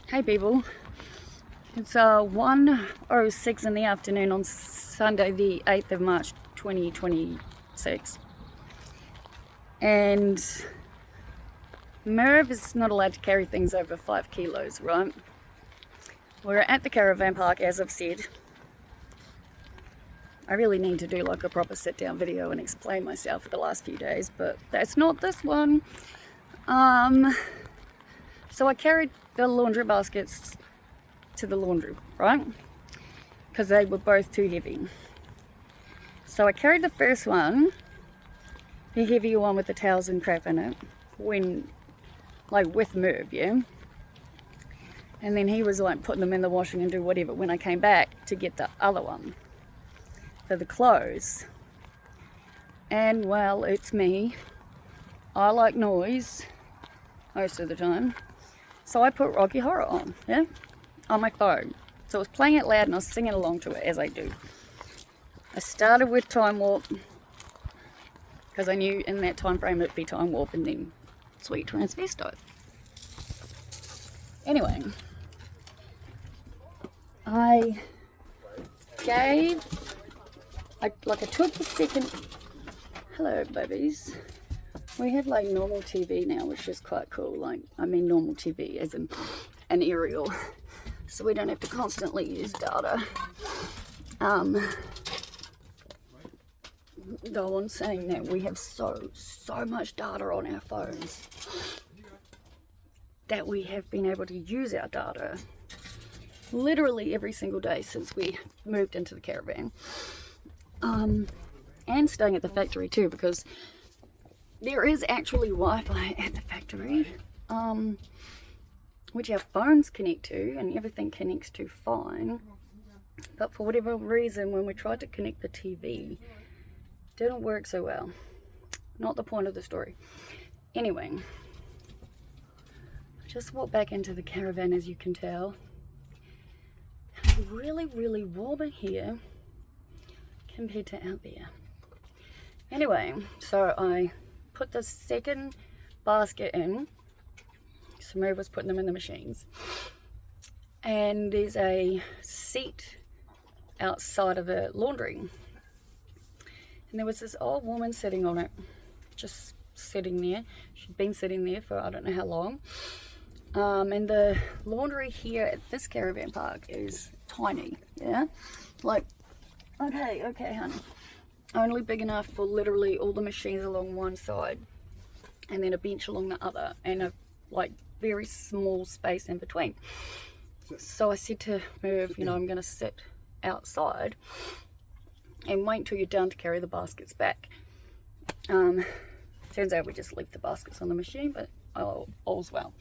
Hey people, it's 1:06 in the afternoon on Sunday the 8th of March 2026, and Merv is not allowed to carry things over 5 kilos, right? We're at the caravan park, as I've said. I really need to do like a proper sit down video and explain myself for the last few days, but that's not this one. So I carried the laundry baskets to the laundry, right? Because they were both too heavy. So I carried the first one, the heavier one with the towels and crap in it, when, like, with Merv, yeah? And then he was like putting them in the washing and do whatever when I came back to get the other one for the clothes. And well, it's me. I like noise most of the time. So I put Rocky Horror on, yeah? On my phone. So I was playing it loud and I was singing along to it, as I do. I started with Time Warp because I knew in that time frame it'd be Time Warp and then Sweet Transvestite. Anyway, I took the second. Hello, babies. We have like normal TV now, which is quite cool. Like, I mean normal TV as in an aerial, so we don't have to constantly use data. Go on saying that we have so much data on our phones that we have been able to use our data literally every single day since we moved into the caravan, and staying at the factory too, because there is actually Wi-Fi at the factory, which our phones connect to and everything connects to fine. But for whatever reason, when we tried to connect the TV, it didn't work so well. Not the point of the story. Anyway, I just walked back into the caravan, as you can tell. It's really, really warm in here compared to out there. Anyway, so I put the second basket in. So Merv was putting them in the machines. And there's a seat outside of the laundry. And there was this old woman sitting on it, just sitting there. She'd been sitting there for I don't know how long. And the laundry here at this caravan park is tiny, yeah? Like, okay, honey. Only big enough for literally all the machines along one side and then a bench along the other and a like very small space in between. So I said to Merv, you know, I'm going to sit outside and wait until you're done to carry the baskets back. Turns out we just leave the baskets on the machine, but all's well.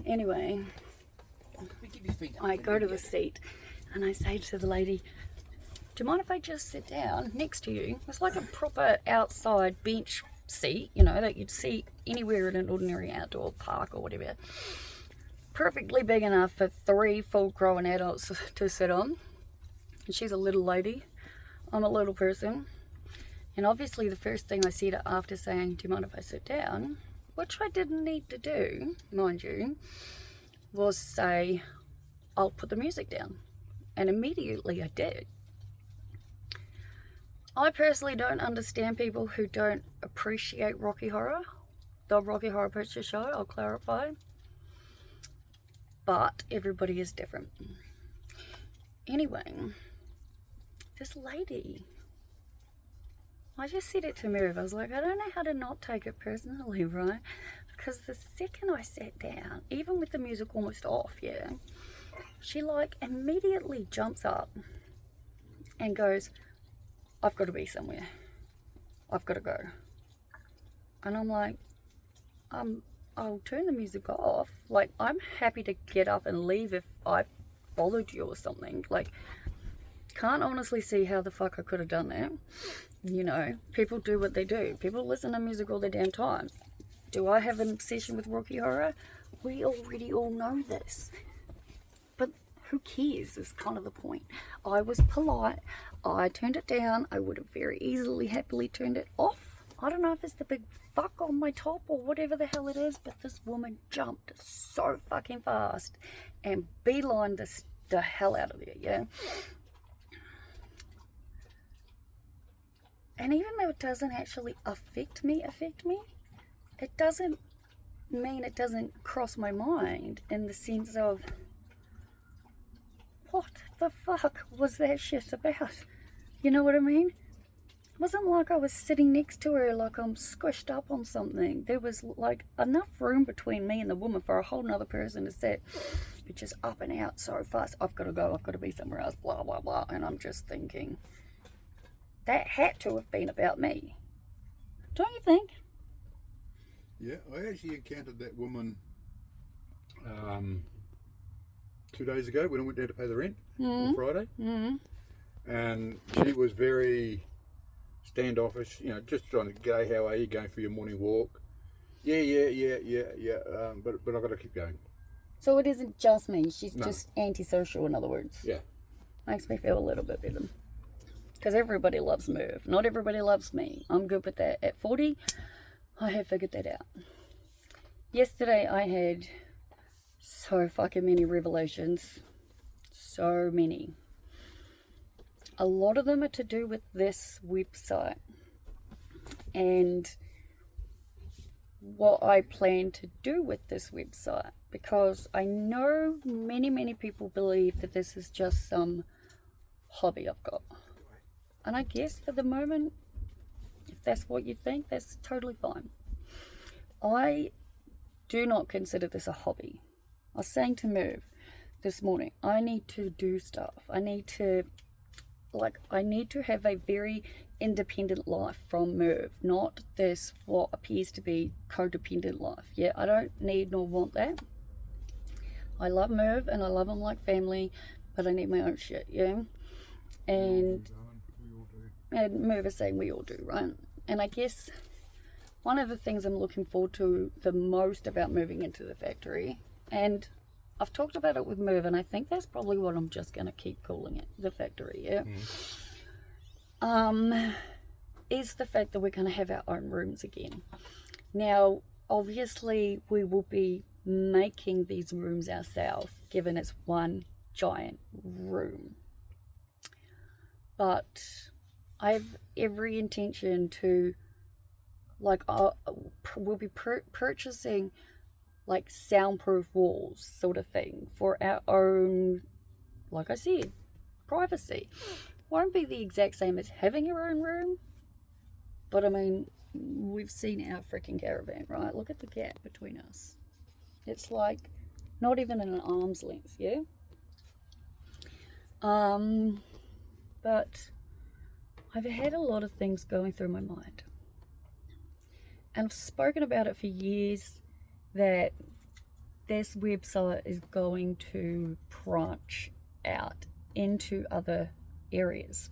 Anyway, I go to the seat and I say to the lady, do you mind if I just sit down next to you? It's like a proper outside bench seat, you know, that you'd see anywhere in an ordinary outdoor park or whatever. Perfectly big enough for 3 full-grown adults to sit on. And she's a little lady. I'm a little person. And obviously the first thing I said after saying, do you mind if I sit down? Which I didn't need to do, mind you, was say, I'll put the music down. And immediately I did. I personally don't understand people who don't appreciate Rocky Horror, the Rocky Horror Picture Show, I'll clarify. But everybody is different. Anyway, this lady, I just said it to Merv, I was like, I don't know how to not take it personally, right? Because the second I sat down, even with the music almost off, yeah, she like immediately jumps up and goes, I've got to be somewhere. I've got to go. And I'm like, I'll turn the music off. Like, I'm happy to get up and leave if I bothered you or something. Like, can't honestly see how the fuck I could have done that. You know, people do what they do. People listen to music all the damn time. Do I have an obsession with Rocky Horror? We already all know this. But who cares is kind of the point. I was polite. I turned it down. I would have very easily, happily turned it off. I don't know if it's the big fuck on my top or whatever the hell it is, but this woman jumped so fucking fast and beelined the hell out of there, yeah? And even though it doesn't actually affect me, it doesn't mean it doesn't cross my mind in the sense of, what the fuck was that shit about? You know what I mean? It wasn't like I was sitting next to her like I'm squished up on something. There was like enough room between me and the woman for a whole nother person to sit, but just up and out so fast. I've got to go, I've got to be somewhere else, blah, blah, blah. And I'm just thinking, that had to have been about me. Don't you think? Yeah, I actually encountered that woman 2 days ago when I went down to pay the rent on Friday. And she was very standoffish, you know, just trying to go, how are you, going for your morning walk? Yeah, but I've got to keep going. So it isn't just me, she's just antisocial, in other words. Yeah. Makes me feel a little bit better. Because everybody loves Merv. Not everybody loves me. I'm good with that. At 40, I have figured that out. Yesterday I had so fucking many revelations. So many. A lot of them are to do with this website and what I plan to do with this website, because I know many people believe that this is just some hobby I've got, and I guess for the moment, if that's what you think, that's totally fine. I do not consider this a hobby. I was saying to Merv this morning, I need to do stuff. I need to have a very independent life from Merv, not this what appears to be codependent life. Yeah, I don't need nor want that. I love Merv and I love him like family, but I need my own shit, yeah? And Merv is saying we all do, right? And I guess one of the things I'm looking forward to the most about moving into the factory, and I've talked about it with Merv, and I think that's probably what I'm just going to keep calling it, the factory, yeah? Is the fact that we're going to have our own rooms again. Now, obviously, we will be making these rooms ourselves, given it's one giant room. But I have every intention to, like, we'll be purchasing like soundproof walls sort of thing for our own, like I said, privacy. Won't be the exact same as having your own room, but I mean, we've seen our freaking caravan, right? Look at the gap between us. It's like not even an arm's length, yeah? But I've had a lot of things going through my mind, and I've spoken about it for years, that this website is going to branch out into other areas.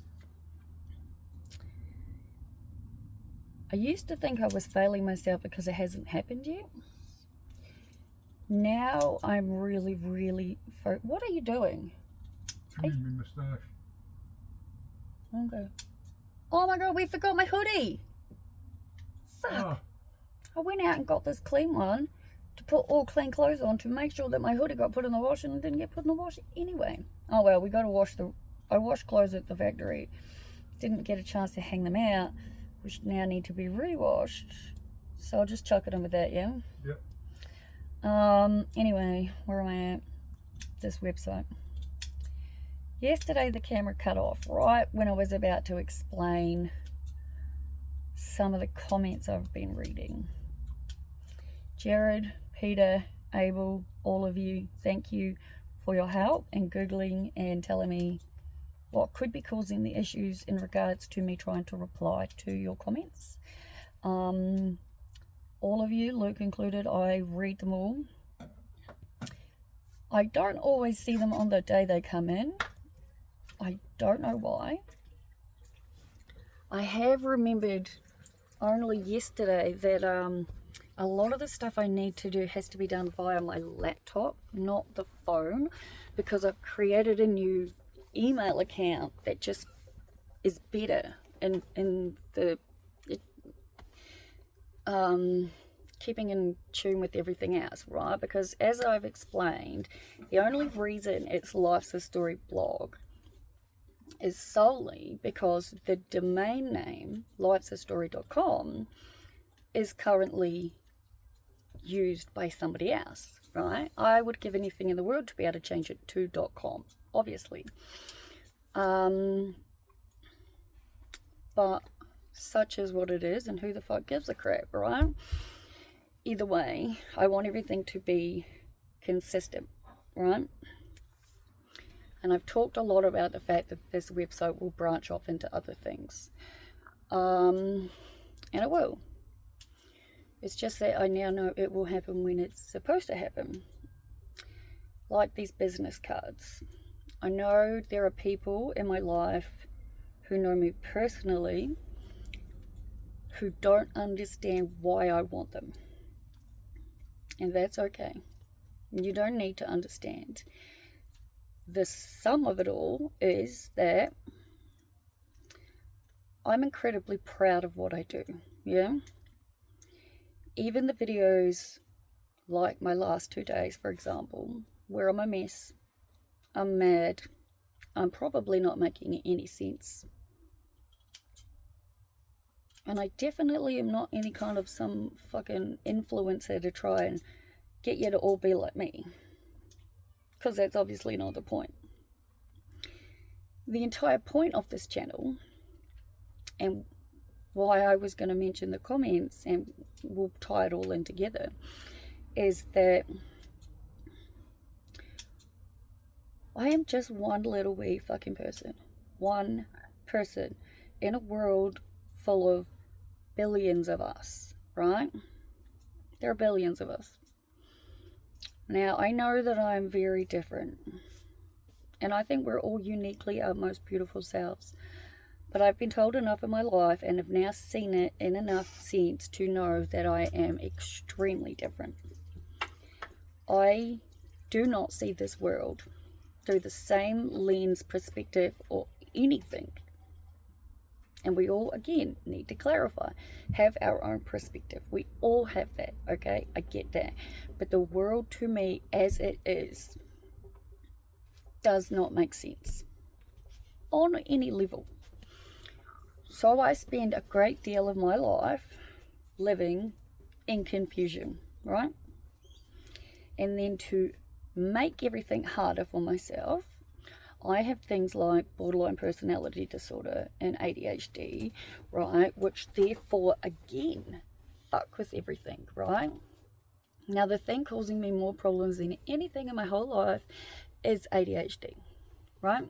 I used to think I was failing myself because it hasn't happened yet. Now I'm really what are you doing? Trimming my moustache. Okay. Oh my god, we forgot my hoodie. Fuck. Oh. I went out and got this clean one to put all clean clothes on to make sure that my hoodie got put in the wash, and it didn't get put in the wash anyway. Oh well, we got to wash I washed clothes at the factory. Didn't get a chance to hang them out, which now need to be re-washed. So I'll just chuck it in with that, yeah? Yep. Anyway, where am I at? This website. Yesterday the camera cut off right when I was about to explain some of the comments I've been reading. Jared, Peter, Abel, all of you, thank you for your help in Googling and telling me what could be causing the issues in regards to me trying to reply to your comments. All of you, Luke included, I read them all. I don't always see them on the day they come in. I don't know why. I have remembered only yesterday that a lot of the stuff I need to do has to be done via my laptop, not the phone, because I've created a new email account that just is better, and keeping in tune with everything else, right? Because as I've explained, the only reason it's Life's a Story blog is solely because the domain name lifesastory.com is currently used by somebody else, right? I would give anything in the world to be able to change it to .com, obviously. But such is what it is, and who the fuck gives a crap, right? Either way, I want everything to be consistent, right? And I've talked a lot about the fact that this website will branch off into other things. And it will. It's just that I now know it will happen when it's supposed to happen. Like these business cards. I know there are people in my life who know me personally who don't understand why I want them. And that's okay. You don't need to understand. The sum of it all is that I'm incredibly proud of what I do, yeah? Even the videos like my last 2 days, for example, where I'm a mess, I'm mad, I'm probably not making any sense. And I definitely am not any kind of some fucking influencer to try and get you to all be like me. Because that's obviously not the point. The entire point of this channel, and why I was going to mention the comments, and we'll tie it all in together, is that I am just one little wee fucking person. One person in a world full of billions of us, right? There are billions of us. Now, I know that I'm very different, and I think we're all uniquely our most beautiful selves, but I've been told enough in my life and have now seen it in enough sense to know that I am extremely different. I do not see this world through the same lens, perspective, or anything. And we all, again, need to clarify, have our own perspective. We all have that, okay? I get that. But the world to me, as it is, does not make sense on any level. So I spend a great deal of my life living in confusion, right? And then to make everything harder for myself, I have things like borderline personality disorder and ADHD, right? Which therefore, again, fuck with everything, right? Now, the thing causing me more problems than anything in my whole life is ADHD, right?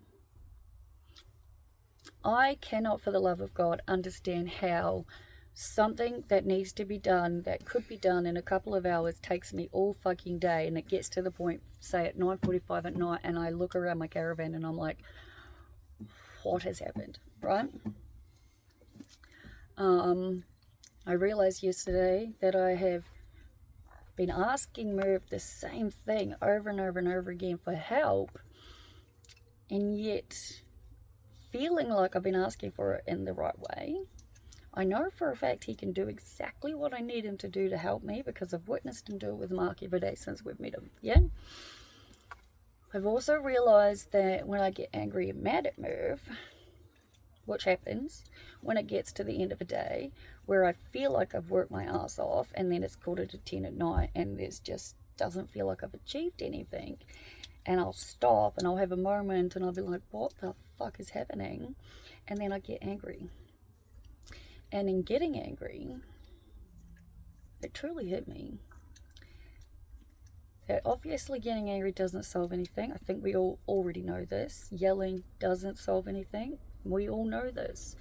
I cannot, for the love of God, understand how something that needs to be done, that could be done in a couple of hours, takes me all fucking day, and it gets to the point, say at 9:45 at night, and I look around my caravan and I'm like, what has happened, right? I realized yesterday that I have been asking Merv the same thing over and over and over again for help, and yet feeling like I've been asking for it in the right way. I know for a fact he can do exactly what I need him to do to help me, because I've witnessed him do it with Mark every day since we've met him, yeah? I've also realised that when I get angry and mad at Merv, which happens when it gets to the end of a day, where I feel like I've worked my ass off, and then it's 10:45 at night, and there's just doesn't feel like I've achieved anything, and I'll stop and I'll have a moment and I'll be like, what the fuck is happening? And then I get angry. And in getting angry, it truly hit me that obviously getting angry doesn't solve anything. I think we all already know this. Yelling doesn't solve anything. We all know this.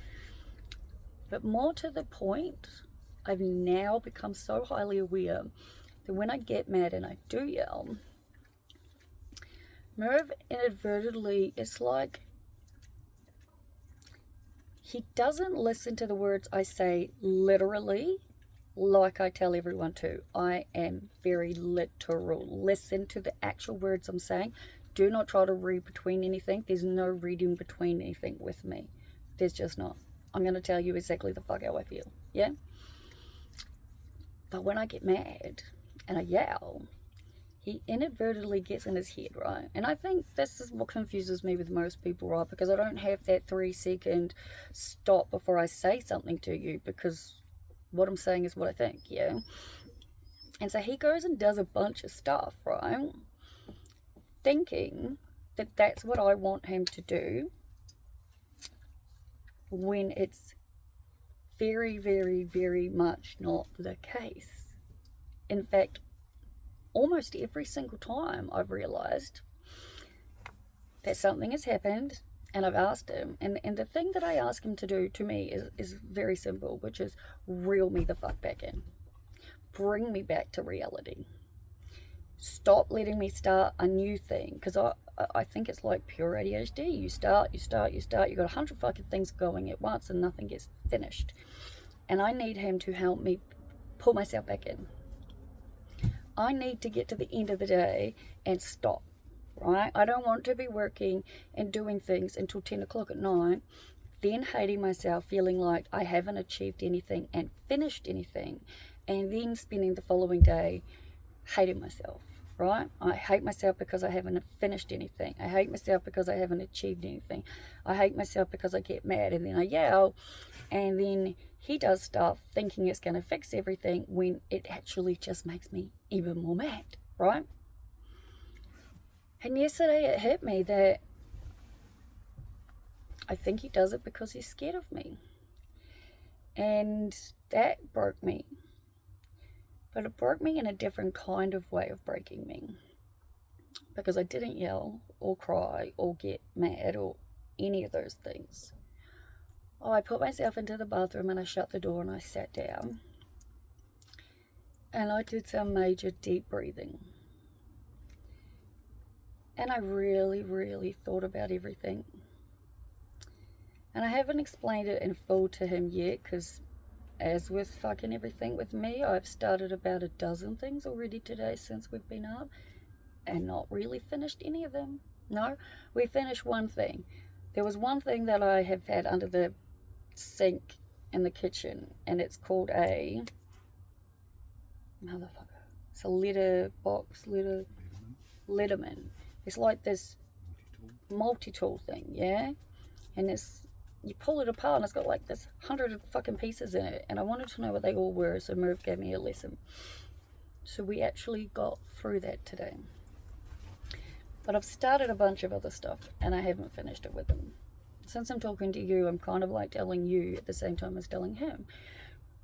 But more to the point, I've now become so highly aware that when I get mad and I do yell, Merv inadvertently, it's like he doesn't listen to the words I say literally like I tell everyone to. I am very literal. Listen to the actual words I'm saying. Do not try to read between anything. There's no reading between anything with me. There's just not. I'm going to tell you exactly the fuck how I feel. Yeah? But when I get mad and I yell, he inadvertently gets in his head, right? And I think this is what confuses me with most people, right? Because I don't have that 3-second stop before I say something to you, because what I'm saying is what I think, yeah? And so he goes and does a bunch of stuff, right? Thinking that that's what I want him to do, when it's very, very, very much not the case. In fact, almost every single time I've realized that something has happened and I've asked him, and the thing that I ask him to do to me is very simple, which is reel me the fuck back in. Bring me back to reality. Stop letting me start a new thing, because I think it's like pure ADHD. You start, you got 100 fucking things going at once and nothing gets finished. And I need him to help me pull myself back in. I need to get to the end of the day and stop, right? I don't want to be working and doing things until 10 o'clock at night, then hating myself, feeling like I haven't achieved anything and finished anything, and then spending the following day hating myself, right? I hate myself because I haven't finished anything. I hate myself because I haven't achieved anything. I hate myself because I get mad and then I yell, and then he does stuff thinking it's going to fix everything when it actually just makes me even more mad, right? And yesterday it hit me that I think he does it because he's scared of me. And that broke me. But it broke me in a different kind of way of breaking me. Because I didn't yell or cry or get mad or any of those things. Oh, I put myself into the bathroom and I shut the door and I sat down. And I did some major deep breathing. And I really, really thought about everything. And I haven't explained it in full to him yet, because as with fucking everything with me, I've started about a dozen things already today since we've been up, and not really finished any of them. No, we finished one thing. There was one thing that I have had under the sink in the kitchen, and it's called a motherfucker. It's a letterman. It's like this multi-tool thing, yeah? And it's, you pull it apart and it's got like this 100 fucking pieces in it, and I wanted to know what they all were, so Merv gave me a lesson. So we actually got through that today. But I've started a bunch of other stuff and I haven't finished it with him. Since I'm talking to you, I'm kind of like telling you at the same time as telling him,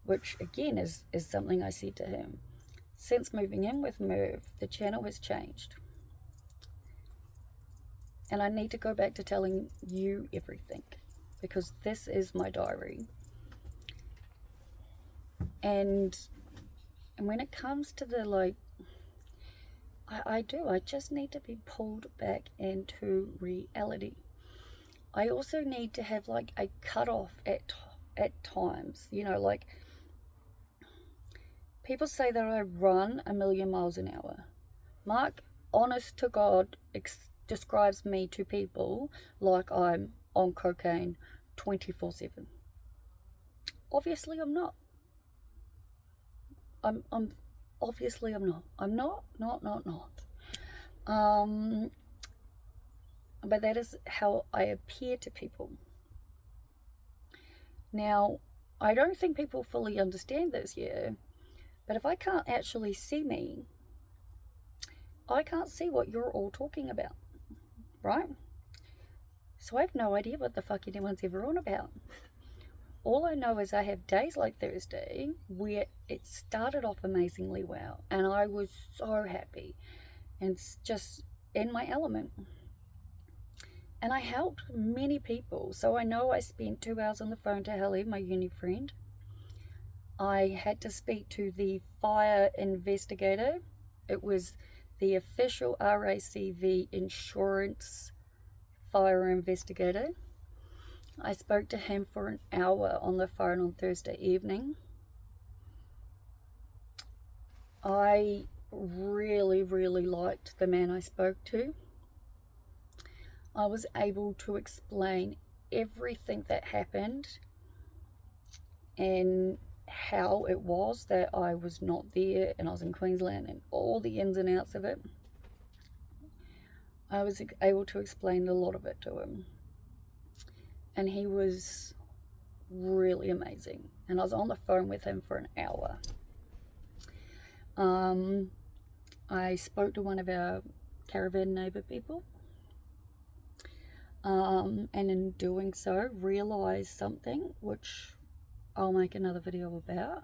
which again is something I said to him. Since moving in with Merv, the channel has changed. And I need to go back to telling you everything, because this is my diary. And when it comes to the like, I just need to be pulled back into reality. I also need to have like a cutoff at times, you know, like people say that I run 1,000,000 miles an hour. Mark, honest to God, describes me to people like I'm on cocaine 24/7. Obviously I'm not. I'm obviously I'm not. I'm not. But that is how I appear to people. Now, I don't think people fully understand this yet, but if I can't actually see me, I can't see what you're all talking about, right? So I have no idea what the fuck anyone's ever on about. All I know is I have days like Thursday where it started off amazingly well and I was so happy and just in my element. And I helped many people. So I know I spent 2 hours on the phone to Helly, my uni friend. I had to speak to the fire investigator. It was the official RACV insurance fire investigator. I spoke to him for an hour on the phone on Thursday evening. I really, really liked the man I spoke to. I was able to explain everything that happened and how it was that I was not there and I was in Queensland and all the ins and outs of it, I was able to explain a lot of it to him. And he was really amazing. And I was on the phone with him for an hour. I spoke to one of our caravan neighbour people. And in doing so, realised something, which I'll make another video about.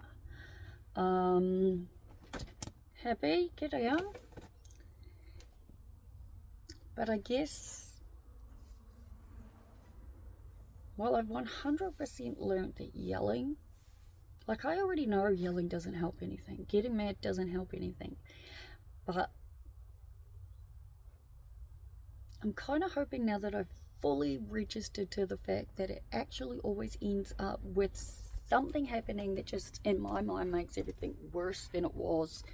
Happy, get out. But I guess, well, I've 100% learned that yelling, like I already know yelling doesn't help anything. Getting mad doesn't help anything. But I'm kind of hoping now that I've fully registered to the fact that it actually always ends up with something happening that just in my mind makes everything worse than it was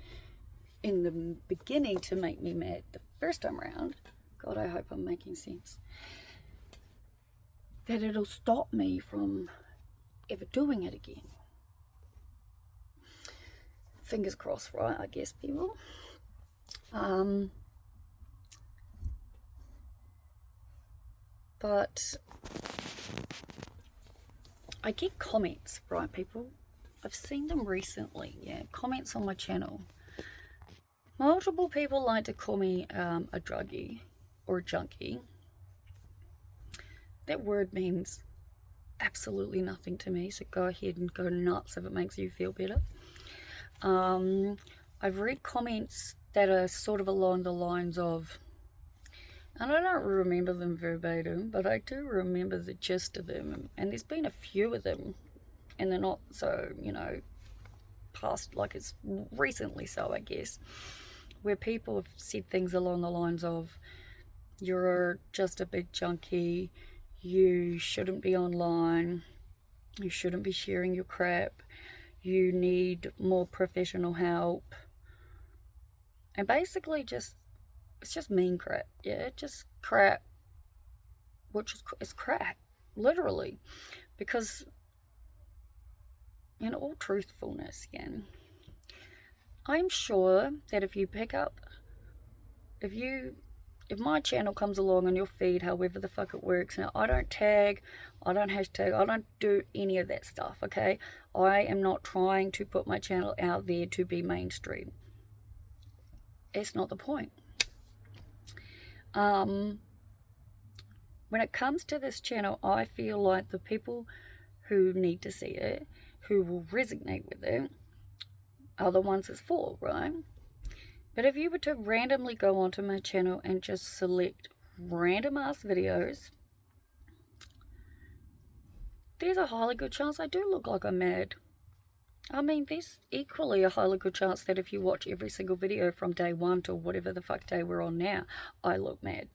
in the beginning to make me mad the first time around. God, I hope I'm making sense. That it'll stop me from ever doing it again. Fingers crossed, right? I guess, people. But I get comments, right, people? I've seen them recently, yeah, comments on my channel. Multiple people like to call me a druggie or a junkie. That word means absolutely nothing to me, so go ahead and go nuts if it makes you feel better. I've read comments that are sort of along the lines of, and I don't remember them verbatim, but I do remember the gist of them, and there's been a few of them, and they're not so, you know, past, like it's recently so, I guess, where people have said things along the lines of, you're just a big junkie, you shouldn't be online, you shouldn't be sharing your crap, you need more professional help, and basically just, it's just mean crap, yeah, just crap, which is crap, literally, because in all truthfulness, again, I'm sure that if you pick up, if my channel comes along on your feed, however the fuck it works, now I don't tag, I don't hashtag, I don't do any of that stuff, okay? I am not trying to put my channel out there to be mainstream. It's not the point. When it comes to this channel, I feel like the people who need to see it, who will resonate with it, are the ones it's for, right? But if you were to randomly go onto my channel and just select random ass videos, there's a highly good chance I do look like I'm mad. I mean, there's equally a highly good chance that if you watch every single video from day one to whatever the fuck day we're on now, I look mad.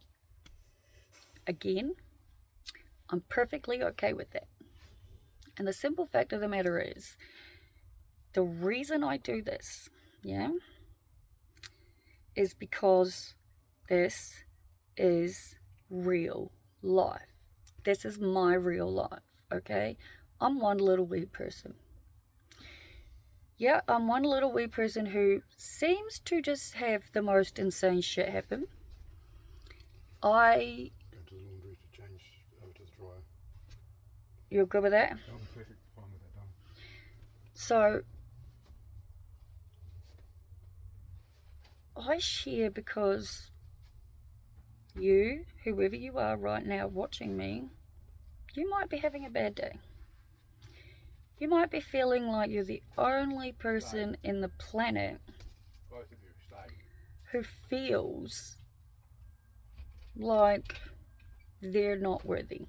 Again, I'm perfectly okay with that. And the simple fact of the matter is, the reason I do this, yeah, is because this is real life. This is my real life, okay? I'm one little wee person. Yeah, I'm one little wee person who seems to just have the most insane shit happen. Go to the laundry to change over to the dryer. You're good with that? I'm perfect, fine with that, done. So, I share because you, whoever you are right now watching me, you might be having a bad day. You might be feeling like you're the only person in the planet who feels like they're not worthy.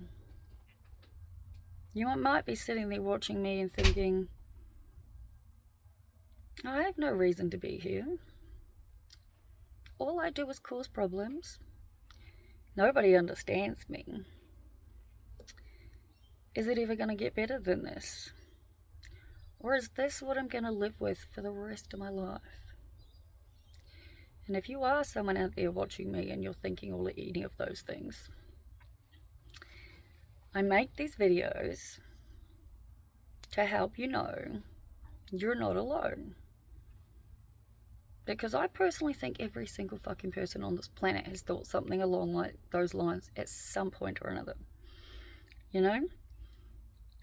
You might be sitting there watching me and thinking, I have no reason to be here. All I do is cause problems. Nobody understands me. Is it ever going to get better than this? Or is this what I'm going to live with for the rest of my life? And if you are someone out there watching me and you're thinking all any of those things, I make these videos to help you know you're not alone. Because I personally think every single fucking person on this planet has thought something along like those lines at some point or another. You know?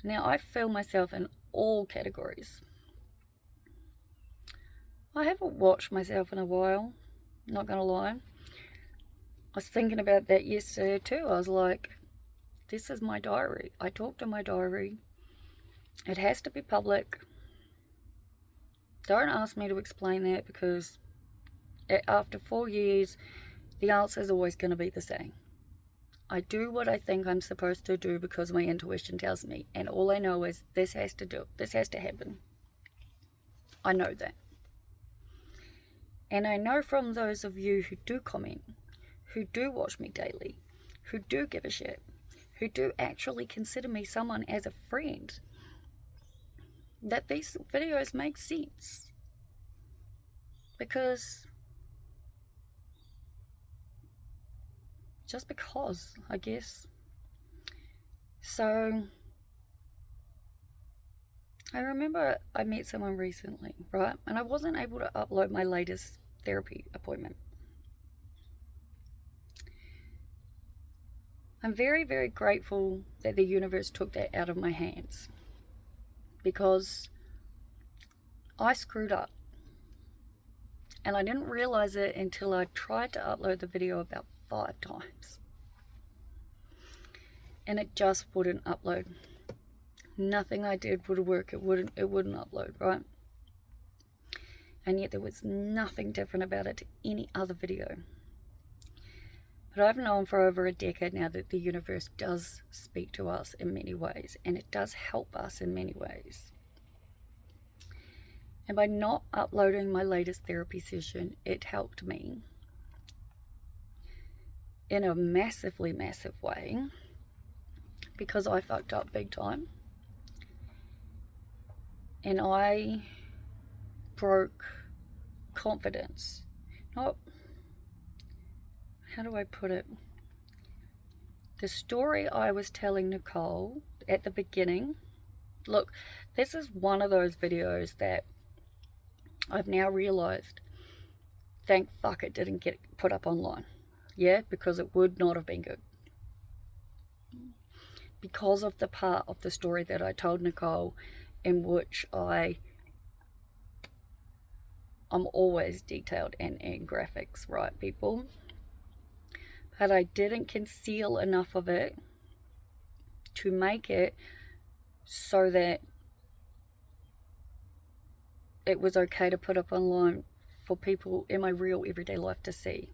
Now, I feel myself in all categories. I haven't watched myself in a while, not gonna lie. I was thinking about that yesterday too. I was like, this is my diary. I talk to my diary. It has to be public. Don't ask me to explain that, because after 4 years, the answer is always going to be the same. I do what I think I'm supposed to do because my intuition tells me, and all I know is this has to happen. I know that. And I know from those of you who do comment, who do watch me daily, who do give a shit, who do actually consider me someone as a friend, that these videos make sense. Because, just because, I guess. So, I remember I met someone recently, right? And I wasn't able to upload my latest therapy appointment. I'm very, very grateful that the universe took that out of my hands, because I screwed up. And I didn't realize it until I tried to upload the video about 5 times. And it just wouldn't upload. Nothing I did would work. It wouldn't upload, right? And yet there was nothing different about it to any other video. But I've known for over a decade now that the universe does speak to us in many ways, and it does help us in many ways. And by not uploading my latest therapy session, it helped me in a massively massive way, because I fucked up big time. And I broke confidence. Not, how do I put it? The story I was telling Nicole at the beginning. Look, this is one of those videos that I've now realized, thank fuck it didn't get put up online. Yeah, because it would not have been good. Because of the part of the story that I told Nicole, in which I'm always detailed and in graphics, right, people? But I didn't conceal enough of it to make it so that it was okay to put up online for people in my real everyday life to see.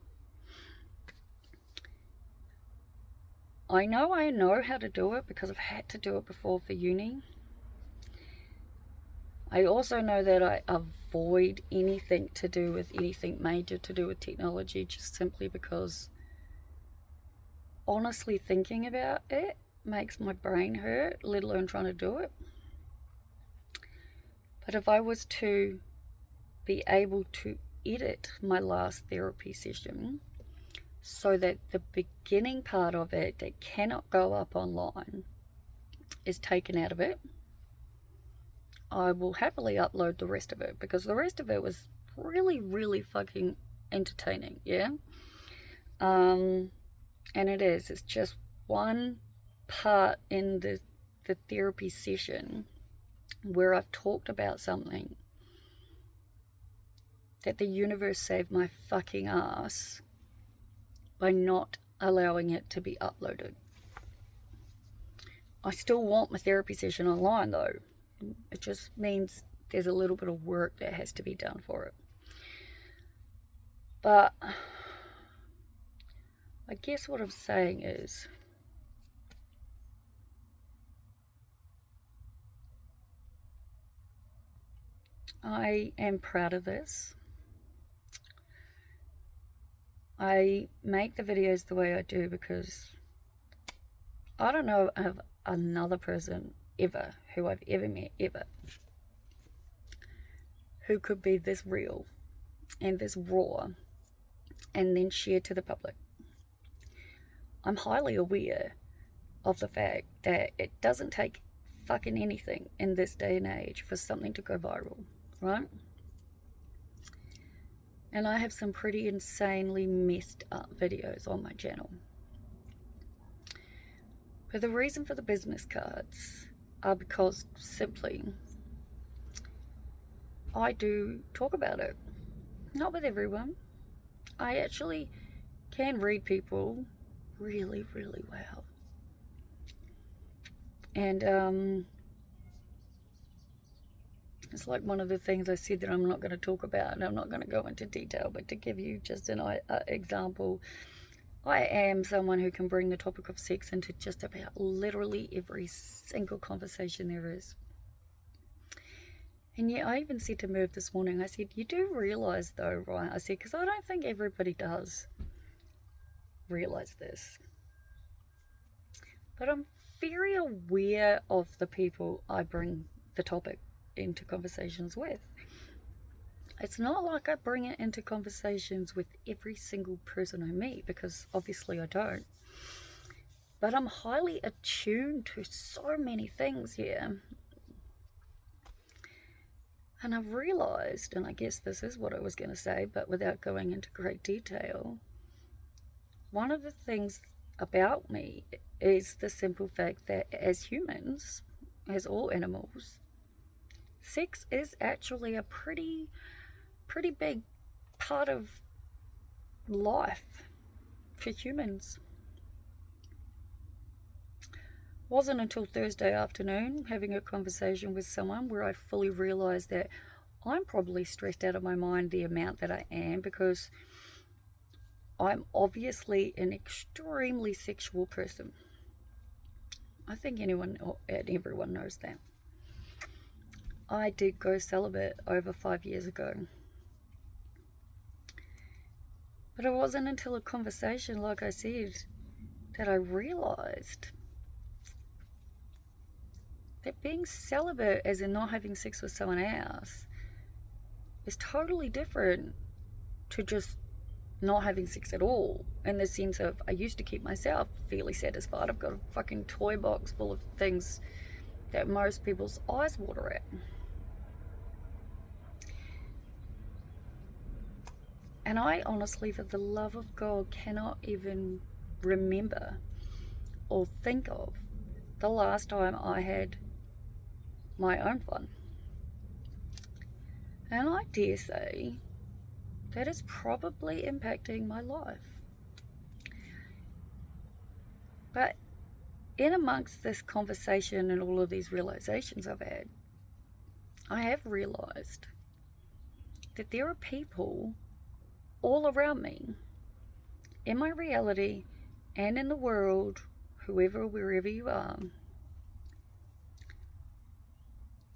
I know how to do it because I've had to do it before for uni. I also know that I avoid anything to do with anything major to do with technology, just simply because honestly thinking about it makes my brain hurt, let alone trying to do it. But if I was to be able to edit my last therapy session so that the beginning part of it that cannot go up online is taken out of it, I will happily upload the rest of it, because the rest of it was really, really fucking entertaining, yeah? And it's just one part in the therapy session where I've talked about something that the universe saved my fucking ass by not allowing it to be uploaded. I still want my therapy session online though. It just means there's a little bit of work that has to be done for it. But I guess what I'm saying is, I am proud of this. I make the videos the way I do because I don't know of another person ever who I've ever met who could be this real and this raw and then share to the public. I'm highly aware of the fact that it doesn't take fucking anything in this day and age for something to go viral, right? And I have some pretty insanely messed up videos on my channel. But the reason for the business cards are because simply I do talk about it. Not with everyone. I actually can read people really, really well. And it's like one of the things I said that I'm not going to talk about, and I'm not going to go into detail, but to give you just an example, I am someone who can bring the topic of sex into just about literally every single conversation there is. And yet I even said to Merv this morning, I said, you do realise though, right? I said, because I don't think everybody does realise this. But I'm very aware of the people I bring the topic into conversations with. It's not like I bring it into conversations with every single person I meet, because obviously I don't. But I'm highly attuned to so many things here. And I've realised, and I guess this is what I was going to say, but without going into great detail, one of the things about me is the simple fact that as humans, as all animals, sex is actually a pretty big part of life for humans. Wasn't until Thursday afternoon having a conversation with someone where I fully realised that I'm probably stressed out of my mind the amount that I am, because I'm obviously an extremely sexual person. I think anyone and everyone knows that. I did go celibate over 5 years ago. But it wasn't until a conversation, like I said, that I realised that being celibate, as in not having sex with someone else, is totally different to just not having sex at all, in the sense of I used to keep myself fairly satisfied. I've got a fucking toy box full of things that most people's eyes water at. And I honestly, for the love of God, cannot even remember or think of the last time I had my own fun. And I dare say that is probably impacting my life. But in amongst this conversation and all of these realizations I've had, I have realized that there are people all around me, in my reality and in the world, whoever, wherever you are,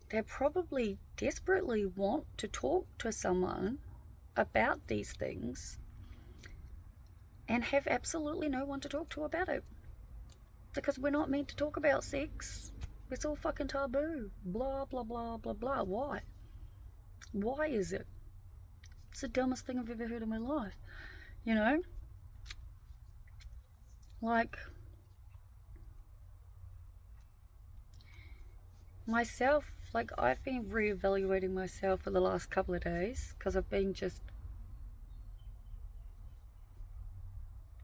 that probably desperately want to talk to someone about these things and have absolutely no one to talk to about it, because we're not meant to talk about sex. It's all fucking taboo. Blah, blah, blah, blah, blah. Why? Why is it? It's the dumbest thing I've ever heard in my life. You know? Like, myself, like, I've been reevaluating myself for the last couple of days, because I've been just,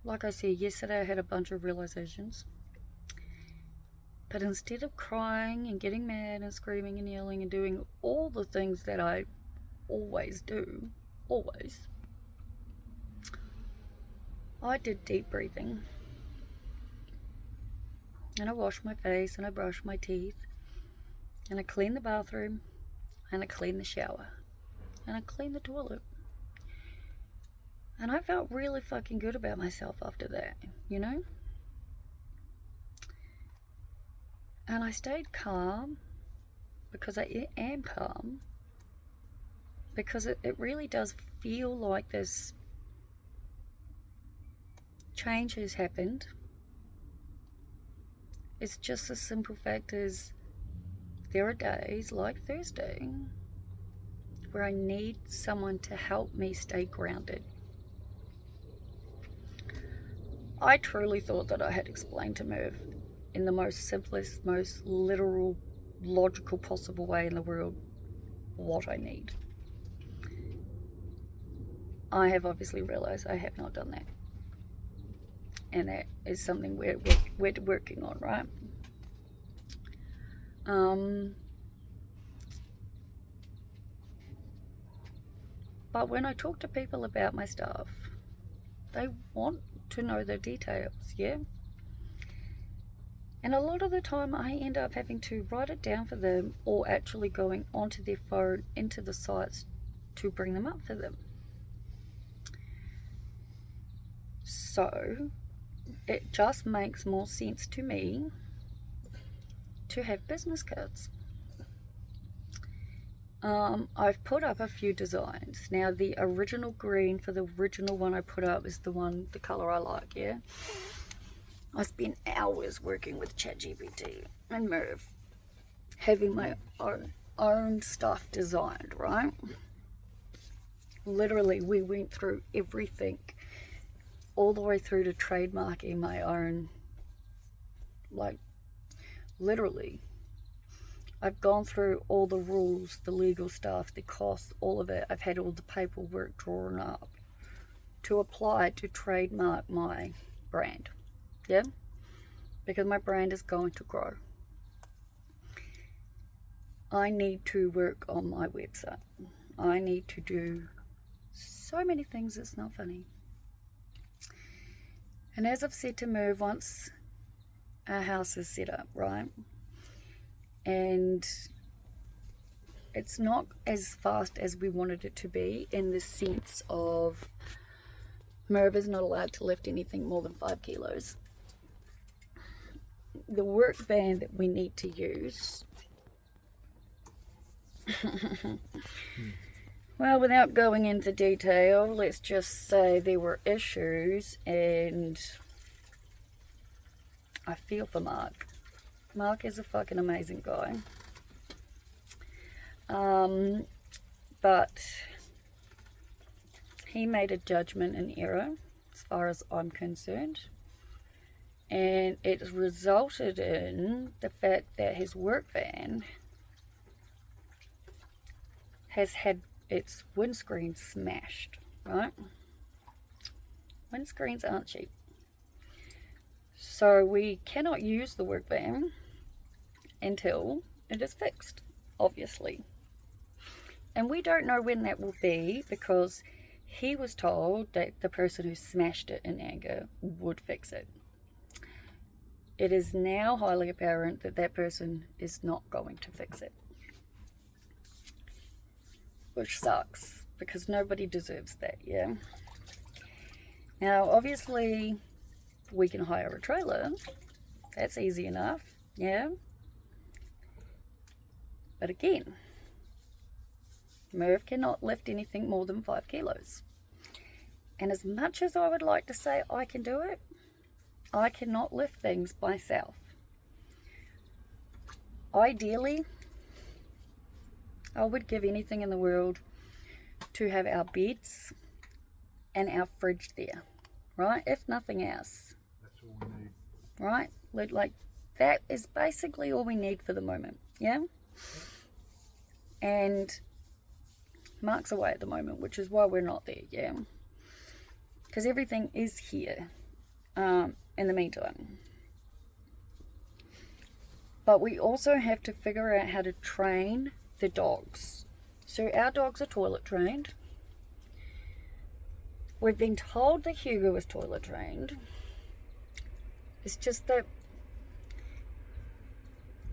like I said, yesterday I had a bunch of realizations. But instead of crying and getting mad and screaming and yelling and doing all the things that I always do, I did deep breathing. And I washed my face and I brushed my teeth. And I cleaned the bathroom. And I cleaned the shower. And I cleaned the toilet. And I felt really fucking good about myself after that, you know? And I stayed calm, because I am calm, because it really does feel like this change has happened. It's just a simple fact is there are days like Thursday where I need someone to help me stay grounded. I truly thought that I had explained to Merv in the most simplest, most literal logical possible way in the world what I need. I have obviously realized I have not done that. And that is something we're working on, right? But when I talk to people about my stuff, they want to know the details, yeah? And a lot of the time I end up having to write it down for them, or actually going onto their phone into the sites to bring them up for them. So it just makes more sense to me to have business cards. I've put up a few designs. Now the original green for the original one I put up is the color I like, yeah? I spent hours working with ChatGPT and Merv, having my own stuff designed, right? Literally, we went through everything, all the way through to trademarking my own, like, literally. I've gone through all the rules, the legal stuff, the costs, all of it. I've had all the paperwork drawn up to apply to trademark my brand, yeah? Because my brand is going to grow. I need to work on my website. I need to do so many things, it's not funny. And as I've said to Merv, once our house is set up, right? And it's not as fast as we wanted it to be, in the sense of Merv is not allowed to lift anything more than 5 kilos. The work van that we need to use, well, without going into detail, let's just say there were issues, and I feel for Mark. Mark is a fucking amazing guy. But he made a judgment in error as far as I'm concerned. And it resulted in the fact that his work van has had its windscreen smashed, right? Windscreens aren't cheap. So we cannot use the work van until it is fixed, obviously. And we don't know when that will be, because he was told that the person who smashed it in anger would fix it. It is now highly apparent that that person is not going to fix it. Which sucks, because nobody deserves that, yeah? Now, obviously, we can hire a trailer. That's easy enough, yeah? But again, Merv cannot lift anything more than 5 kilos. And as much as I would like to say I can do it, I cannot lift things myself. Ideally, I would give anything in the world to have our beds and our fridge there, right? If nothing else. That's all we need. Right? Like, that is basically all we need for the moment, yeah? And Mark's away at the moment, which is why we're not there, yeah? Because everything is here in the meantime. But we also have to figure out how to train the dogs. So our dogs are toilet trained. We've been told that Hugo is toilet trained. It's just that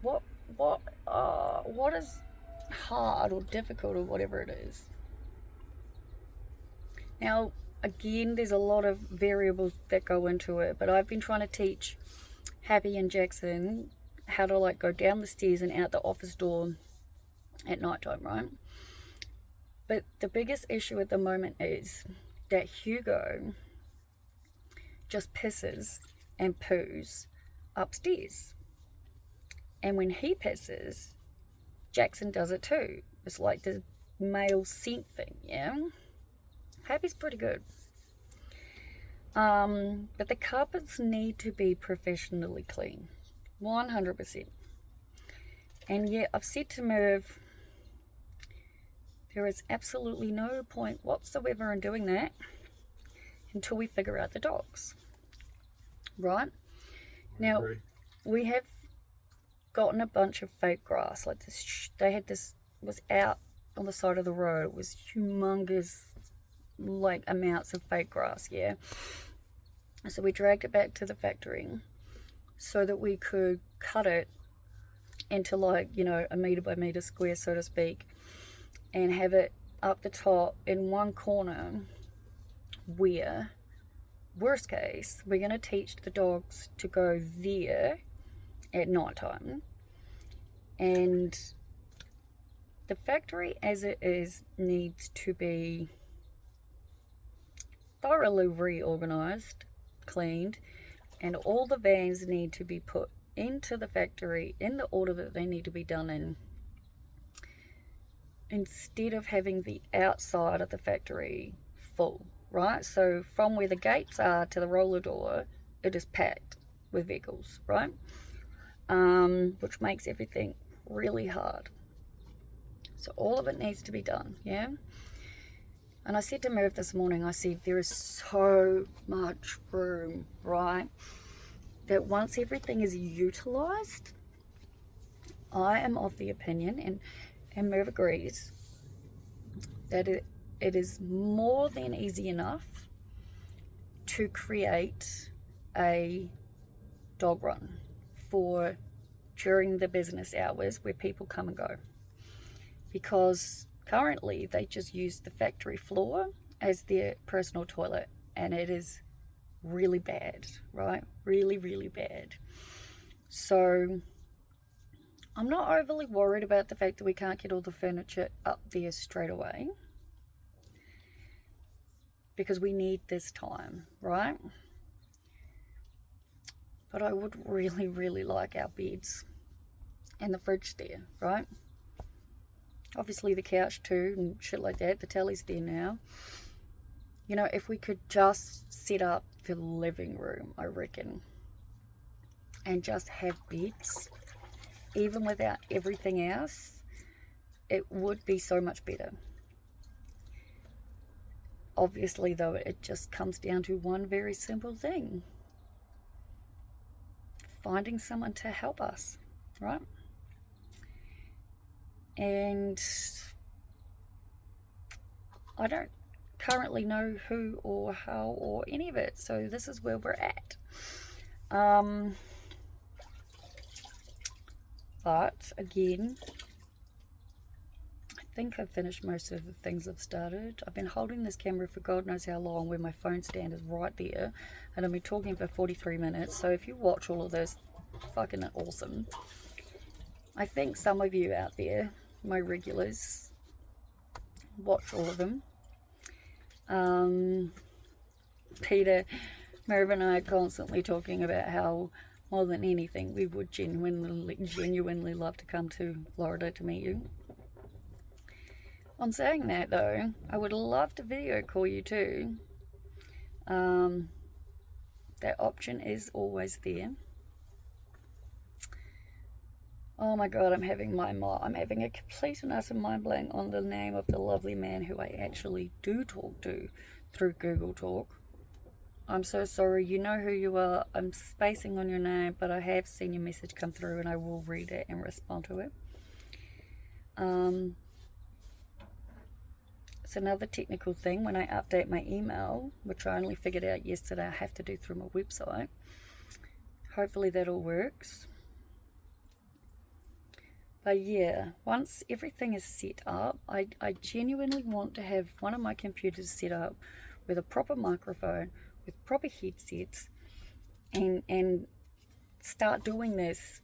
what is hard or difficult or whatever it is. Now, again, there's a lot of variables that go into it, but I've been trying to teach Happy and Jackson how to, like, go down the stairs and out the office door at night time, right? But the biggest issue at the moment is that Hugo just pisses and poos upstairs. And when he pisses, Jackson does it too. It's like the male scent thing, yeah? Happy's pretty good. But the carpets need to be professionally clean. 100%. And yet I've said to Merv, there is absolutely no point whatsoever in doing that until we figure out the dogs, right? Now, we have gotten a bunch of fake grass, like this. They had this, was out on the side of the road. It was humongous, like, amounts of fake grass, yeah. So we dragged it back to the factory so that we could cut it into, like, you know, a meter by meter square, so to speak, and have it up the top in one corner where, worst case, we're going to teach the dogs to go there at night time. And the factory as it is needs to be thoroughly reorganized, cleaned, and all the vans need to be put into the factory in the order that they need to be done in, instead of having the outside of the factory full, right? So from where the gates are to the roller door, it is packed with vehicles, right? Which makes everything really hard. So all of it needs to be done, yeah? And I said to Merv this morning, I said, there is so much room, right? That once everything is utilized, I am of the opinion, and Merv agrees, that it is more than easy enough to create a dog run for during the business hours where people come and go. Because currently they just use the factory floor as their personal toilet, and it is really bad, right? Really, really bad. So I'm not overly worried about the fact that we can't get all the furniture up there straight away, because we need this time, right? But I would really, really like our beds and the fridge there, right? Obviously the couch too and shit like that. The telly's there now. You know, if we could just set up the living room, I reckon, and just have beds, even without everything else, it would be so much better. Obviously though, it just comes down to one very simple thing: finding someone to help us, right? And I don't currently know who or how or any of it, so this is where we're at. But again, I think I've finished most of the things I've started. I've been holding this camera for God knows how long, where my phone stand is right there, and I've been talking for 43 minutes, so if you watch all of this, fucking awesome. I think some of you out there, my regulars, watch all of them. Peter, Merv and I are constantly talking about how, more than anything, we would genuinely love to come to Florida to meet you. On saying that though, I would love to video call you too. That option is always there. Oh my god, I'm having a complete and utter mind blank on the name of the lovely man who I actually do talk to through Google Talk. I'm so sorry, you know who you are. I'm spacing on your name, but I have seen your message come through and I will read it and respond to it. It's another technical thing. When I update my email, which I only figured out yesterday I have to do through my website, hopefully that all works. But yeah, once everything is set up, I genuinely want to have one of my computers set up with a proper microphone, with proper headsets, and start doing this.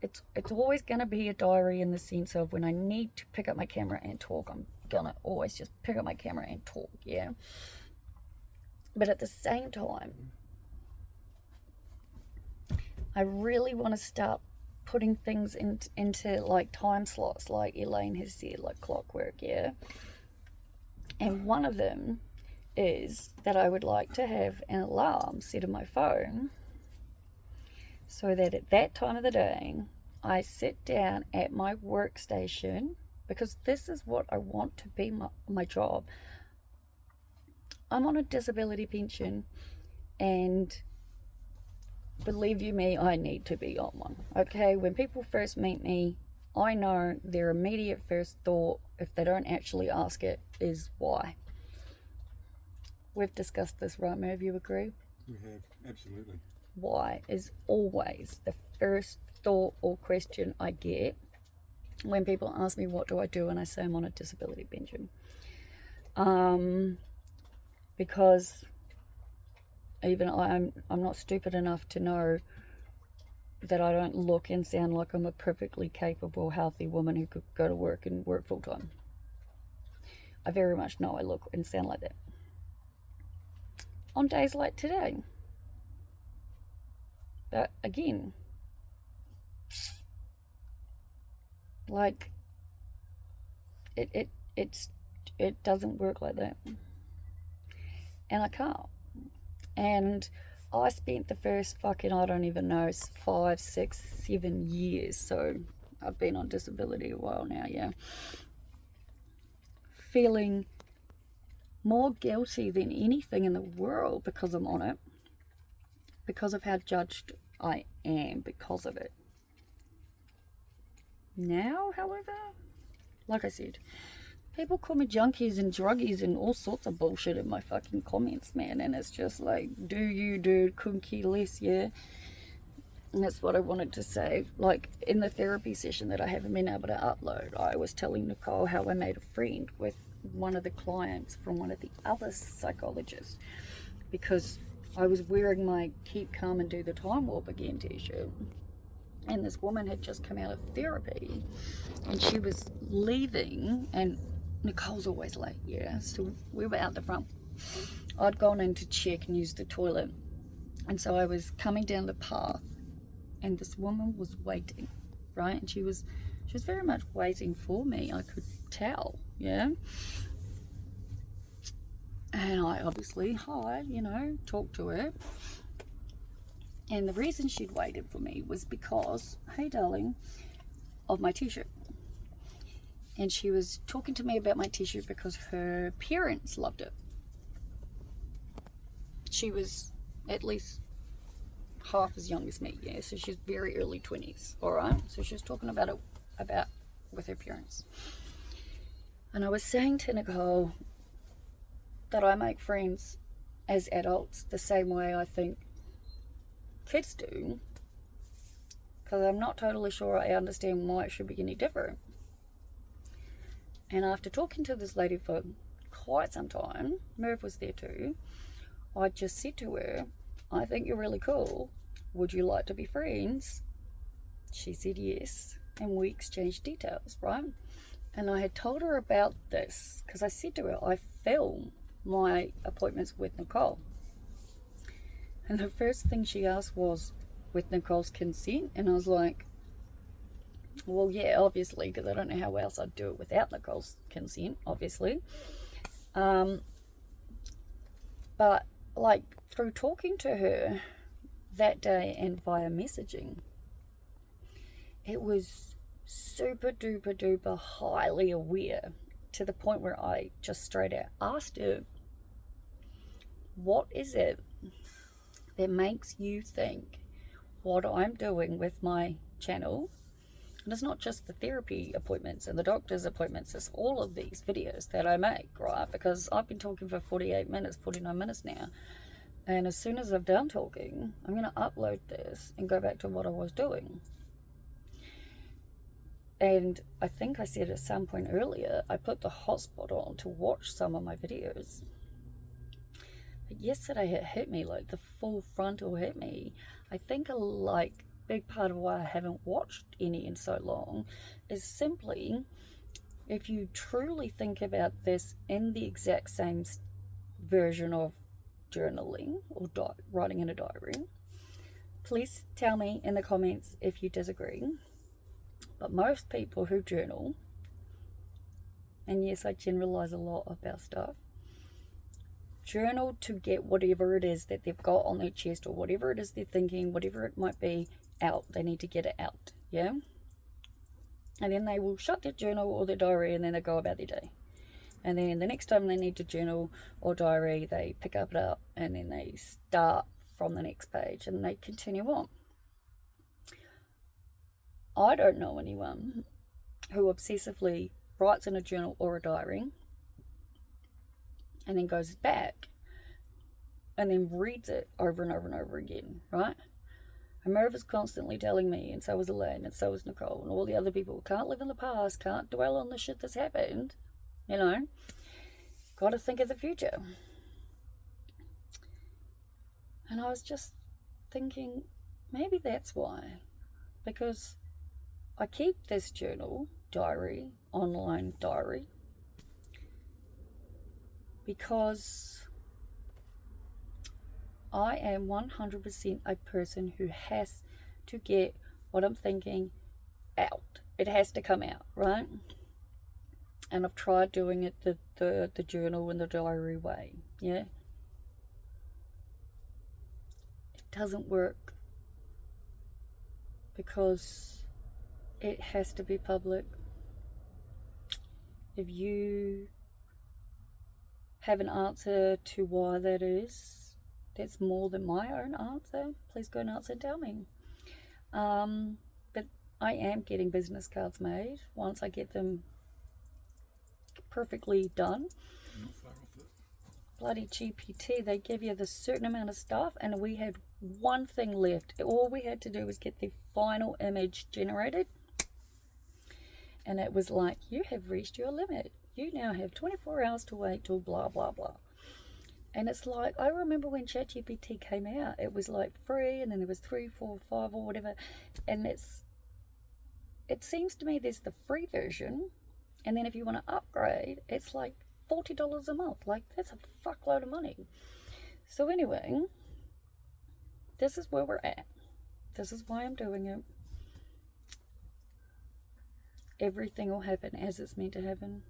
It's always going to be a diary, in the sense of when I need to pick up my camera and talk, I'm going to always just pick up my camera and talk, yeah? But at the same time, I really want to start putting things into like time slots, like Elaine has said, like clockwork, yeah? And one of them is that I would like to have an alarm set on my phone so that at that time of the day, I sit down at my workstation, because this is what I want to be my job. I'm on a disability pension, and believe you me, I need to be on one. Okay, when people first meet me, I know their immediate first thought, if they don't actually ask it, is why. We've discussed this, right, Merv? You agree? We have, absolutely. Why is always the first thought or question I get when people ask me what do I do, and I say I'm on a disability pension. Because even I'm not stupid enough to know that I don't look and sound like I'm a perfectly capable, healthy woman who could go to work and work full time. I very much know I look and sound like that. On days like today. But again, like, it doesn't work like that. And I can't. And I spent the first fucking, I don't even know, 5, 6, 7 years. So I've been on disability a while now, yeah. Feeling more guilty than anything in the world because I'm on it. Because of how judged I am because of it. Now, however, like I said, people call me junkies and druggies and all sorts of bullshit in my fucking comments, man. And it's just like, do you, dude, couldn't care less, yeah? And that's what I wanted to say. Like, in the therapy session that I haven't been able to upload, I was telling Nicole how I made a friend with one of the clients from one of the other psychologists, because I was wearing my Keep Calm and Do the Time Warp Again t-shirt. And this woman had just come out of therapy, and she was leaving, and Nicole's always late, yeah. So we were out the front. I'd gone in to check and use the toilet. And so I was coming down the path, and this woman was waiting, right? And she was very much waiting for me. I could tell, yeah. And I obviously, talked to her. And the reason she'd waited for me was because, hey darling, of my t-shirt. And she was talking to me about my t-shirt because her parents loved it. She was at least half as young as me, yeah, so she's very early 20s, all right? So she was talking about it with her parents. And I was saying to Nicole that I make friends as adults the same way I think kids do, because I'm not totally sure I understand why it should be any different. And after talking to this lady for quite some time, Merv was there too, I just said to her, I think you're really cool. Would you like to be friends? She said yes, and we exchanged details, right? And I had told her about this because I said to her, I film my appointments with Nicole. And the first thing she asked was, with Nicole's consent? And I was like, well, yeah, obviously, because I don't know how else I'd do it without Nicole's consent, obviously. But, like, through talking to her that day and via messaging, it was super duper duper highly aware, to the point where I just straight out asked her, what is it that makes you think what I'm doing with my channel, and it's not just the therapy appointments and the doctor's appointments, it's all of these videos that I make, right? Because I've been talking for 48 minutes, 49 minutes now, and as soon as I'm done talking, I'm going to upload this and go back to what I was doing. And I think I said at some point earlier, I put the hotspot on to watch some of my videos. But yesterday it hit me, like the full frontal hit me. I think a big part of why I haven't watched any in so long is simply, if you truly think about this in the exact same version of journaling or writing in a diary, please tell me in the comments if you disagree. But most people who journal, and yes, I generalize a lot about stuff, journal to get whatever it is that they've got on their chest, or whatever it is they're thinking, whatever it might be, out. They need to get it out, yeah? And then they will shut their journal or their diary, and then they go about their day. And then the next time they need to journal or diary, they pick up it up, and then they start from the next page, and they continue on. I don't know anyone who obsessively writes in a journal or a diary and then goes back and then reads it over and over and over again, right? And Merv is constantly telling me, and so is Elaine, and so is Nicole, and all the other people, can't live in the past, can't dwell on the shit that's happened, you know, gotta think of the future. And I was just thinking, maybe that's why, because I keep this journal, diary, online diary, because I am 100% a person who has to get what I'm thinking out. It has to come out, right? And I've tried doing it the journal and the diary way, yeah? It doesn't work because it has to be public. If you have an answer to why that is, that's more than my own answer, please go nuts and tell me. But I am getting business cards made once I get them perfectly done. Not far off it. Bloody GPT, they give you the certain amount of stuff, and we had one thing left. All we had to do was get the final image generated, and it was like, you have reached your limit. You now have 24 hours to wait till blah blah blah. And it's like, I remember when ChatGPT came out, it was like free, and then there was 3, 4, 5 or whatever, and it seems to me there's the free version, and then if you want to upgrade, it's like $40 a month. Like, that's a fuckload of money. So anyway, this is where we're at. This is why I'm doing it. Everything will happen as it's meant to happen.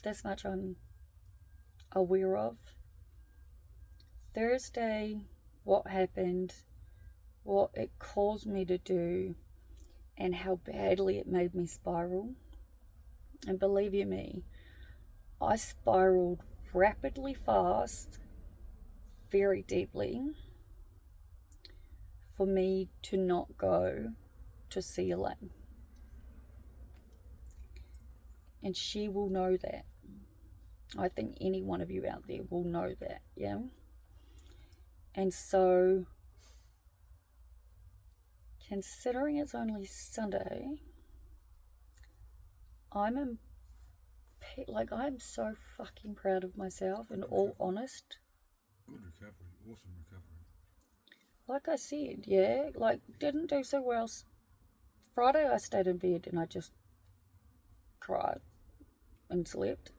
This much I'm aware of. Thursday, what happened, what it caused me to do, and how badly it made me spiral. And believe you me, I spiraled rapidly fast, very deeply, for me to not go to see Elaine. And she will know that. I think any one of you out there will know that, yeah? And so, considering it's only Sunday, I'm so fucking proud of myself, in all honest. Good recovery, awesome recovery. Like I said, yeah, like didn't do so well. Friday I stayed in bed and I just cried and slept.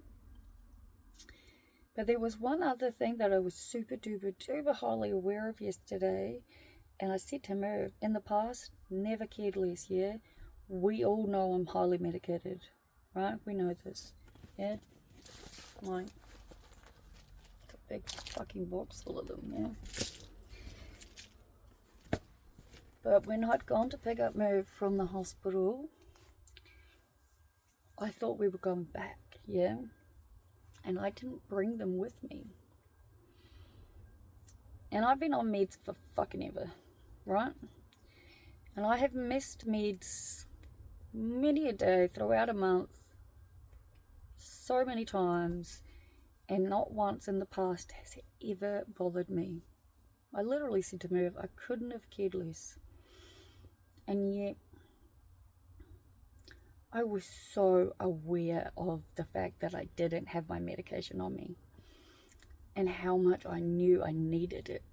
But there was one other thing that I was super duper highly aware of yesterday, and I said to Merv, in the past, never cared less, yeah? We all know I'm highly medicated, right? We know this, yeah? Like, it's a big fucking box full of them, yeah? But when I'd gone to pick up Merv from the hospital, I thought we were going back, yeah? And I didn't bring them with me. And I've been on meds for fucking ever, right? And I have missed meds many a day throughout a month, so many times, and not once in the past has it ever bothered me. I literally said to Merv, I couldn't have cared less. And yet, I was so aware of the fact that I didn't have my medication on me and how much I knew I needed it.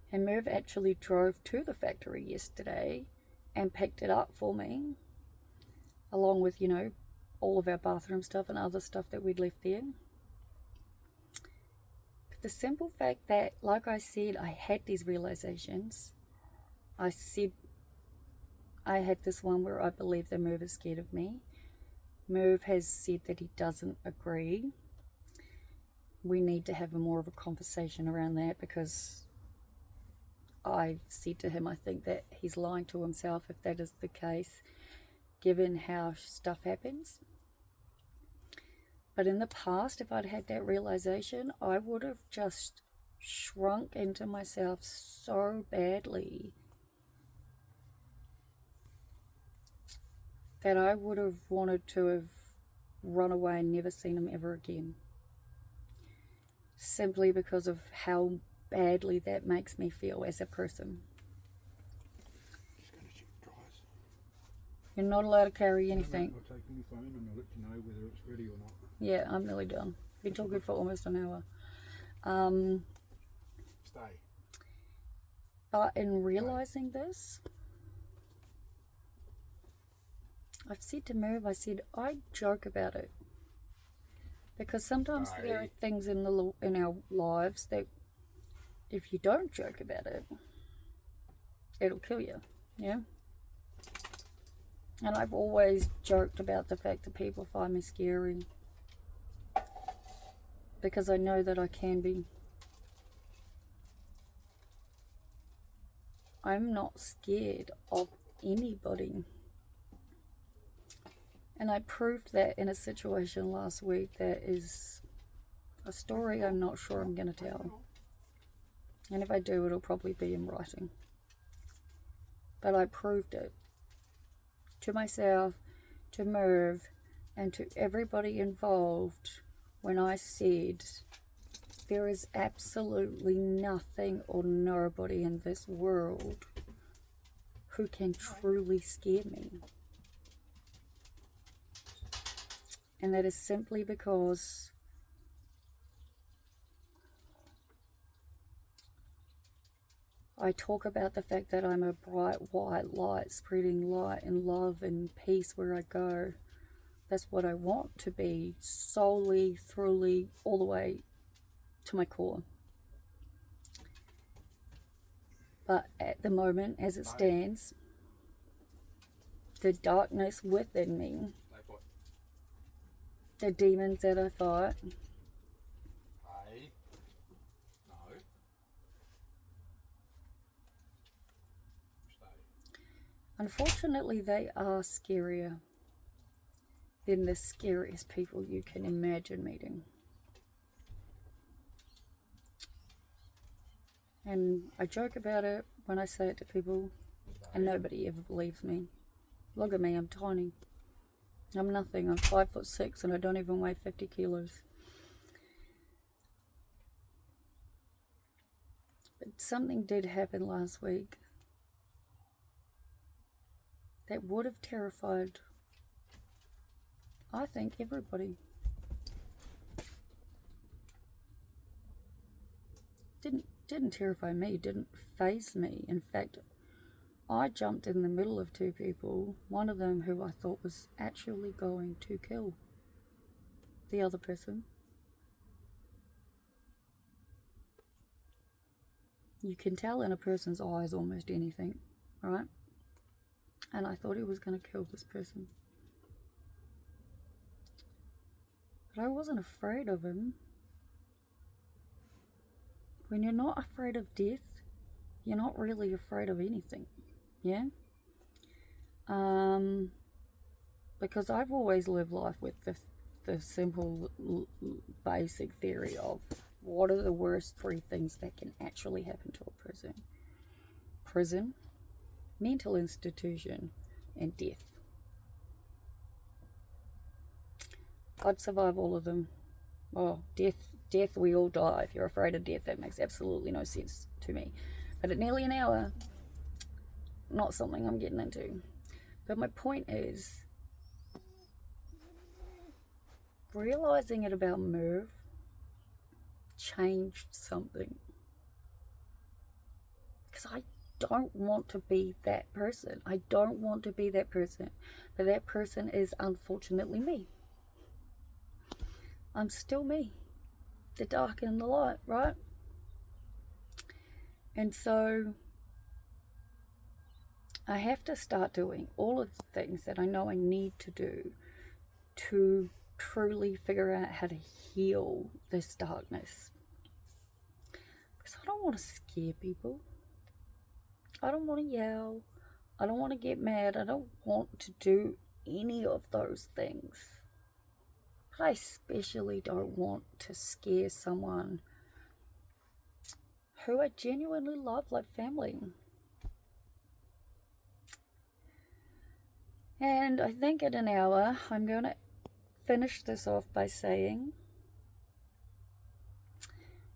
And Merv actually drove to the factory yesterday and picked it up for me, along with, you know, all of our bathroom stuff and other stuff that we'd left there. But the simple fact that, like I said, I had these realizations. I said I had this one where I believe that Merv is scared of me. Merv has said that he doesn't agree. we need to have more of a conversation around that, because I said to him, I think that he's lying to himself if that is the case, given how stuff happens. But in the past, if I'd had that realization, I would have just shrunk into myself so badly that I would have wanted to have run away and never seen him ever again. Simply because of how badly that makes me feel as a person. Just going to check the dryers. You're not allowed to carry anything. I'll take my phone and I'll let you know whether it's ready or not. Yeah, I'm nearly done. Been talking for almost an hour. Stay. But in realizing this, I've said to Merv, I joke about it. Because sometimes there are things in our lives that if you don't joke about it, it'll kill you. Yeah? And I've always joked about the fact that people find me scary. Because I know that I can be. I'm not scared of anybody. And I proved that in a situation last week that is a story I'm not sure I'm going to tell. And if I do, it'll probably be in writing. But I proved it to myself, to Merv, and to everybody involved when I said there is absolutely nothing or nobody in this world who can truly scare me. And that is simply because I talk about the fact that I'm a bright white light, spreading light and love and peace where I go. That's what I want to be, solely, truly, all the way to my core. But at the moment, as it stands, the darkness within me, the demons that I fight, unfortunately, they are scarier than the scariest people you can imagine meeting. And I joke about it when I say it to people, and nobody ever believes me. Look at me, I'm tiny. I'm nothing. I'm 5'6" and I don't even weigh 50 kilos. But something did happen last week that would have terrified, I think, everybody. Didn't terrify me, didn't faze me. In fact, I jumped in the middle of two people, one of them who I thought was actually going to kill the other person. You can tell in a person's eyes almost anything, right? And I thought he was going to kill this person. But I wasn't afraid of him. When you're not afraid of death, you're not really afraid of anything. Yeah? Because I've always lived life with the simple, basic theory of what are the worst three things that can actually happen to a person? Prison, mental institution, and death. I'd survive all of them. Oh, death, we all die. If you're afraid of death, that makes absolutely no sense to me. But at nearly an hour, not something I'm getting into. But my point is, realizing it about Merv changed something. Because I don't want to be that person. I don't want to be that person. But that person is unfortunately me. I'm still me. The dark and the light, right? And so I have to start doing all of the things that I know I need to do to truly figure out how to heal this darkness. Because I don't want to scare people. I don't want to yell. I don't want to get mad. I don't want to do any of those things. But I especially don't want to scare someone who I genuinely love like family. And I think in an hour, I'm going to finish this off by saying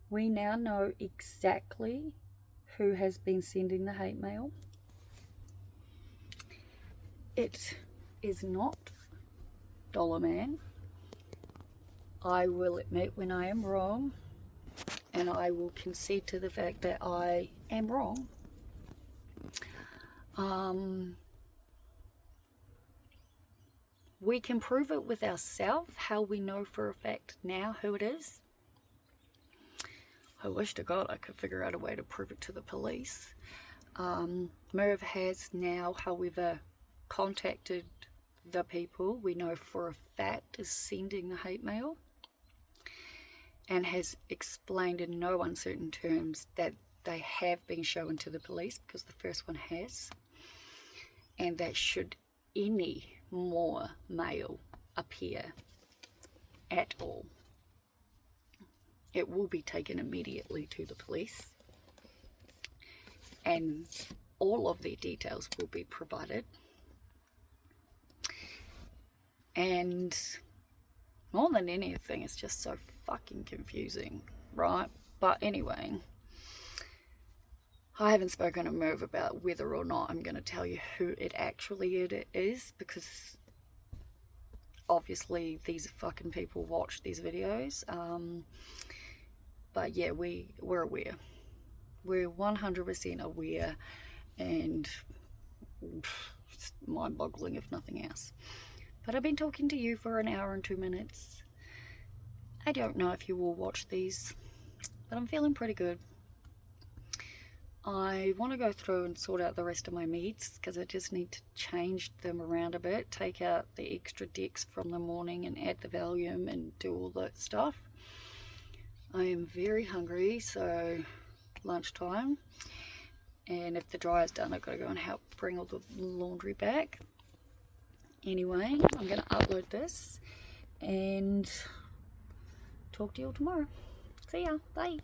we now know exactly who has been sending the hate mail. It is not Dollar Man. I will admit when I am wrong, and I will concede to the fact that I am wrong. We can prove it with ourselves, how we know for a fact now who it is. I wish to God I could figure out a way to prove it to the police. Merv has now, however, contacted the people we know for a fact is sending the hate mail, and has explained in no uncertain terms that they have been shown to the police, because the first one has, and that should any more mail appear at all, it will be taken immediately to the police, and all of their details will be provided. And more than anything, it's just so fucking confusing, right? But anyway, I haven't spoken to Merv about whether or not I'm going to tell you who it actually is, because obviously these fucking people watch these videos. But yeah, we're aware. We're 100% aware, and it's mind-boggling if nothing else. But I've been talking to you for an hour and 2 minutes. I don't know if you will watch these, but I'm feeling pretty good. I want to go through and sort out the rest of my meds, because I just need to change them around a bit, take out the extra decks from the morning and add the Valium and do all that stuff. I am very hungry, so lunchtime, and if the dryer's done, I've got to go and help bring all the laundry back. Anyway, I'm going to upload this and talk to you all tomorrow. See ya. Bye.